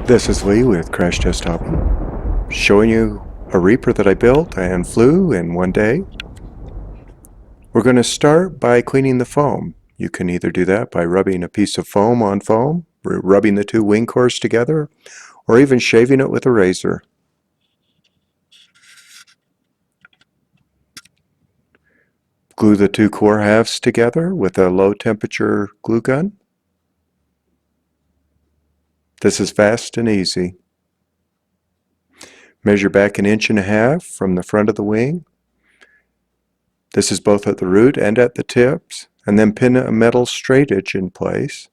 This is Lee with Crashtesthobby, showing you a Reaper that I built and flew in one day. We're going to start by cleaning the foam. You can either do that by rubbing a piece of foam on foam, rubbing the two wing cores together, or even shaving it with a razor. Glue the two core halves together with a low temperature glue gun. This is fast and easy. Measure back 1.5 inches from the front of the wing. This is both at the root and at the tips, and then pin a metal straight edge in place.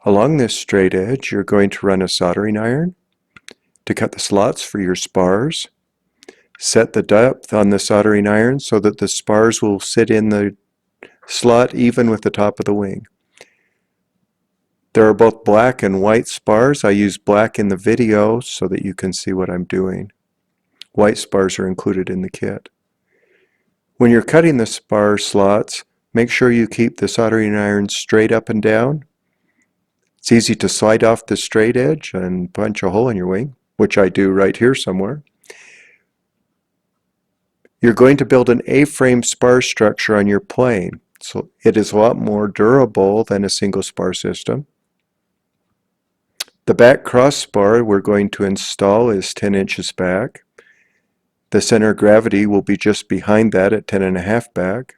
Along this straight edge, you're going to run a soldering iron to cut the slots for your spars. Set the depth on the soldering iron so that the spars will sit in the slot even with the top of the wing. There are both black and white spars. I use black in the video so that you can see what I'm doing. White spars are included in the kit. When you're cutting the spar slots, make sure you keep the soldering iron straight up and down. It's easy to slide off the straight edge and punch a hole in your wing, which I do right here somewhere. You're going to build an A-frame spar structure on your plane, so it is a lot more durable than a single spar system. The back crossbar we're going to install is 10 inches back. The center of gravity will be just behind that at 10.5 back.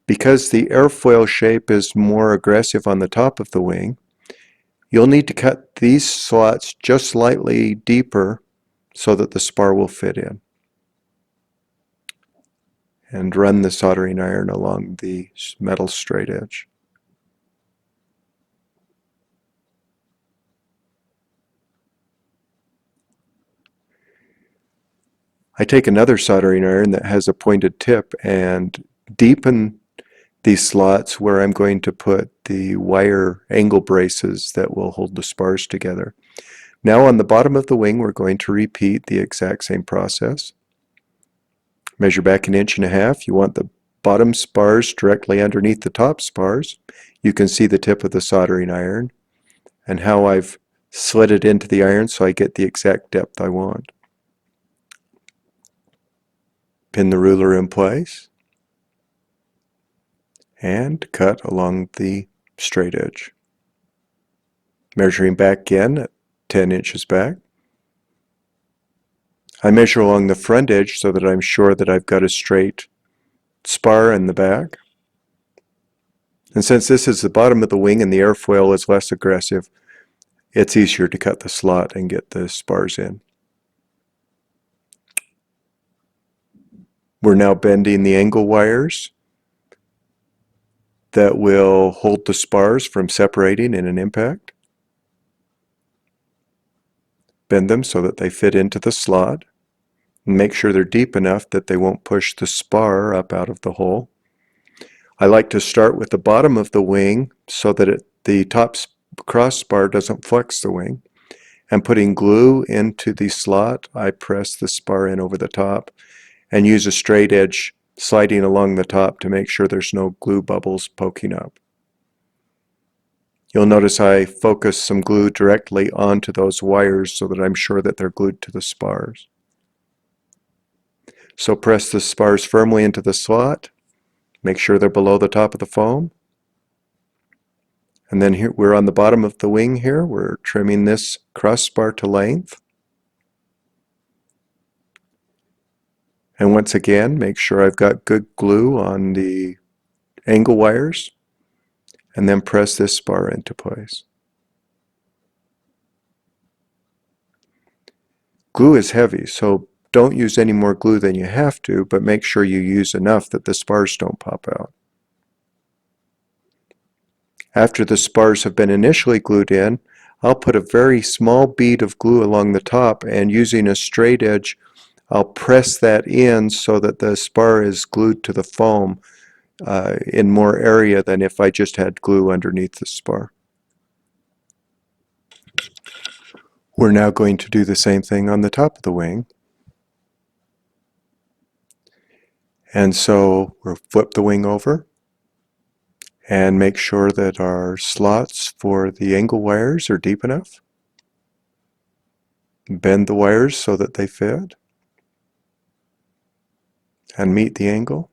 Because the airfoil shape is more aggressive on the top of the wing, you'll need to cut these slots just slightly deeper so that the spar will fit in. And run the soldering iron along the metal straight edge. I take another soldering iron that has a pointed tip and deepen these slots where I'm going to put the wire angle braces that will hold the spars together. Now on the bottom of the wing, we're going to repeat the exact same process. Measure back 1.5 inches. You want the bottom spars directly underneath the top spars. You can see the tip of the soldering iron and how I've slid it into the iron so I get the exact depth I want. Pin the ruler in place and cut along the straight edge. Measuring back again at 10 inches back. I measure along the front edge so that I'm sure that I've got a straight spar in the back. And since this is the bottom of the wing and the airfoil is less aggressive, it's easier to cut the slot and get the spars in. We're now bending the angle wires that will hold the spars from separating in an impact. Bend them so that they fit into the slot. And make sure they're deep enough that they won't push the spar up out of the hole. I like to start with the bottom of the wing so that the top crossbar doesn't flex the wing. And putting glue into the slot, I press the spar in over the top and use a straight edge sliding along the top to make sure there's no glue bubbles poking up. You'll notice I focus some glue directly onto those wires so that I'm sure that they're glued to the spars. So press the spars firmly into the slot. Make sure they're below the top of the foam. And then here we're on the bottom of the wing here. We're trimming this crossbar to length. And once again, make sure I've got good glue on the angle wires. And then press this spar into place. Glue is heavy, so don't use any more glue than you have to, but make sure you use enough that the spars don't pop out. After the spars have been initially glued in, I'll put a very small bead of glue along the top, and using a straight edge, I'll press that in so that the spar is glued to the foam in more area than if I just had glue underneath the spar. We're now going to do the same thing on the top of the wing. And so we'll flip the wing over and make sure that our slots for the angle wires are deep enough. Bend the wires so that they fit and meet the angle.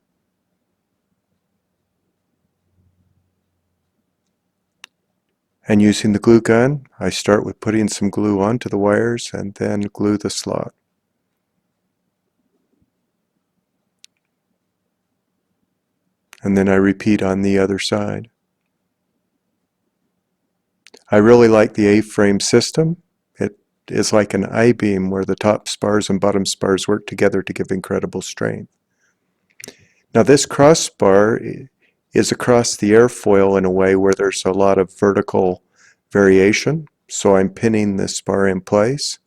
And using the glue gun, I start with putting some glue onto the wires and then glue the slot. And then I repeat on the other side. I really like the A-frame system. It is like an I-beam where the top spars and bottom spars work together to give incredible strength. Now this crossbar is across the airfoil in a way where there's a lot of vertical variation. So I'm pinning this spar in place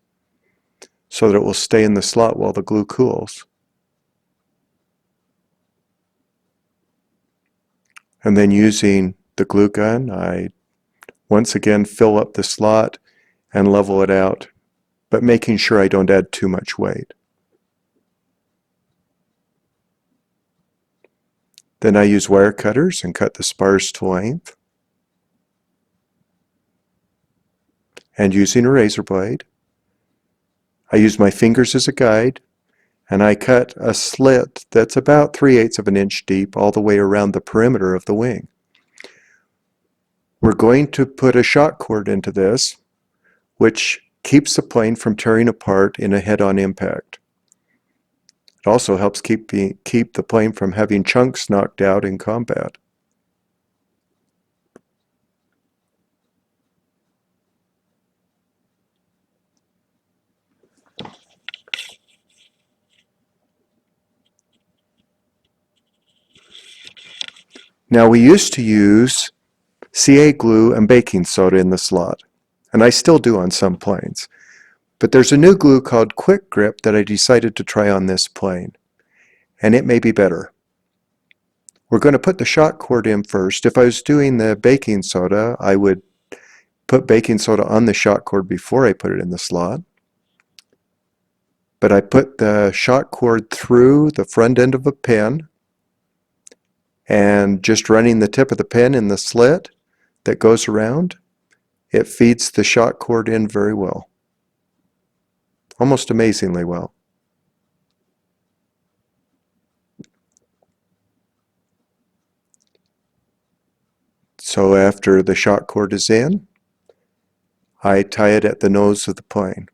so that it will stay in the slot while the glue cools. And then using the glue gun, I once again fill up the slot and level it out, but making sure I don't add too much weight. Then I use wire cutters and cut the spars to length. And using a razor blade, I use my fingers as a guide, and I cut a slit that's about 3/8 of an inch deep all the way around the perimeter of the wing. We're going to put a shock cord into this, which keeps the plane from tearing apart in a head-on impact. It also helps keep the plane from having chunks knocked out in combat. Now we used to use CA glue and baking soda in the slot, and I still do on some planes. But there's a new glue called Quick Grip that I decided to try on this plane, and it may be better. We're going to put the shock cord in first. If I was doing the baking soda, I would put baking soda on the shock cord before I put it in the slot. But I put the shock cord through the front end of a pin, and just running the tip of the pin in the slit that goes around, it feeds the shock cord in very well. Almost amazingly well. So after the shock cord is in, I tie it at the nose of the plane.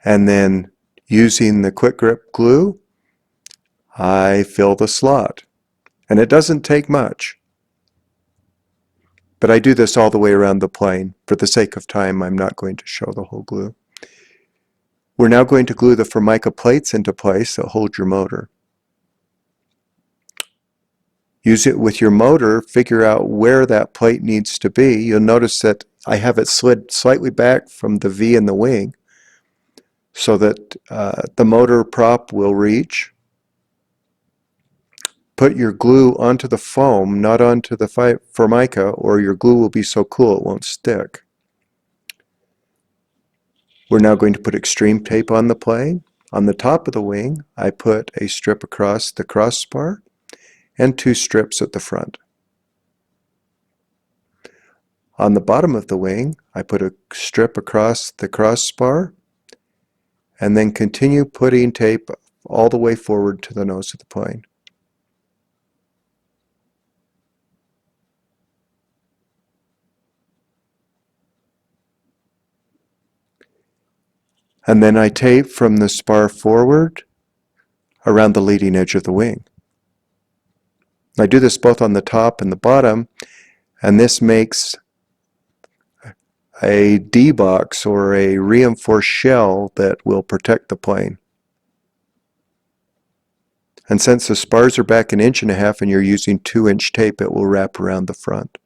And then using the quick grip glue, I fill the slot. And it doesn't take much. But I do this all the way around the plane. For the sake of time, I'm not going to show the whole glue. We're now going to glue the Formica plates into place that hold your motor. Use it with your motor, figure out where that plate needs to be. You'll notice that I have it slid slightly back from the V in the wing so that the motor prop will reach. Put your glue onto the foam, not onto the Formica, or your glue will be so cool it won't stick. We're now going to put extreme tape on the plane. On the top of the wing, I put a strip across the crossbar and 2 strips at the front. On the bottom of the wing, I put a strip across the crossbar and then continue putting tape all the way forward to the nose of the plane. And then I tape from the spar forward around the leading edge of the wing. I do this both on the top and the bottom, and this makes a D-box or a reinforced shell that will protect the plane. And since the spars are back 1.5 inches and you're using 2-inch tape, it will wrap around the front.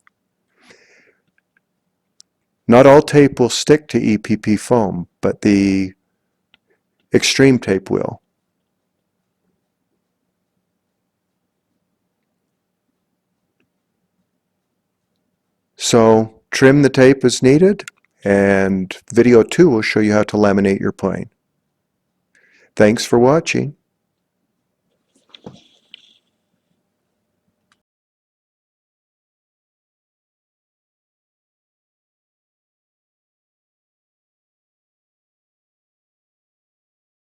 Not all tape will stick to EPP foam, but the extreme tape will. So trim the tape as needed and video 2 will show you how to laminate your plane. Thanks for watching.